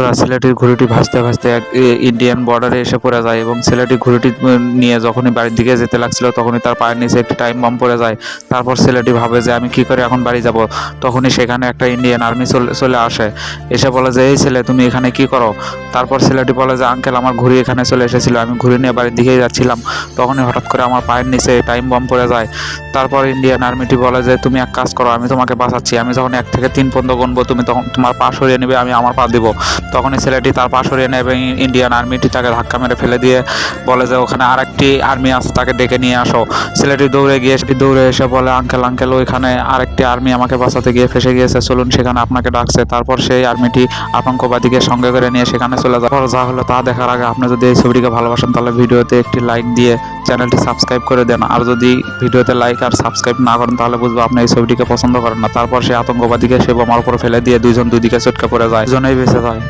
বন্ধুরা, ছেলেটির ঘুড়িটি ভাসতে ভাসতে এক ইন্ডিয়ান বর্ডারে এসে পড়ে যায় এবং ছেলেটি ঘুড়িটি নিয়ে যখনই বাড়ির দিকে যেতে লাগছিল তখনই তার পায়ের নিচে একটি টাইম বম পড়ে যায়। তারপর ছেলেটি ভাবে যে আমি কি করে এখন বাড়ি যাব। তখনই সেখানে একটা ইন্ডিয়ান আর্মি চলে আসে, এসে বলে যে এই ছেলে তুমি এখানে কি করো। তারপর ছেলেটি বলে যে আঙ্কেল আমার ঘুড়ি এখানে চলে এসেছিল, আমি ঘুড়ি নিয়ে বাড়ির দিকেই যাচ্ছিলাম, তখনই হঠাৎ করে আমার পায়ের নিচে টাইম বম পড়ে যায়। তারপর ইন্ডিয়ান আর্মিটি বলে যে তুমি এক কাজ করো, আমি তোমাকে বাঁচাচ্ছি, আমি যখন 1 থেকে 3 পর্যন্ত গুনবো তুমি তখন তোমার পা সরিয়ে নেবে, আমি আমার পা দিব। তখনই ছেলেটি তার পা সরিয়ে নেয় এবং ইন্ডিয়ান আর্মিটি তাকে ধাক্কা মেরে ফেলে দিয়ে বলে যে ওখানে আরেকটি আর্মি আছে, তাকে ডেকে নিয়ে আসো। ছেলেটি দৌড়ে এসে বলে আঙ্কেল আঙ্কেল ওইখানে আরেকটি আর্মি আমাকে বাঁচাতে গিয়ে ফেসে গিয়েছে, চলুন সেখানে আপনাকে ডাকছে। তারপর সেই আর্মিটি আতঙ্কবাদীকে সঙ্গে করে নিয়ে সেখানে চলে যায়। যা হলো তা দেখার আগে আপনি যদি এই ছবিটিকে ভালোবাসেন তাহলে ভিডিওতে একটি লাইক দিয়ে চ্যানেলটি সাবস্ক্রাইব করে দেন। আর যদি ভিডিওতে লাইক আর সাবস্ক্রাইব না করেন তাহলে বুঝবো আপনি এই ছবিটিকে পছন্দ করেন না। তারপর সেই আতঙ্কবাদীকে সে বোমার উপর ফেলে দিয়ে দুইজন দুই দিকে চটকে পড়ে যায়, দুজনেই বেঁচে যায়।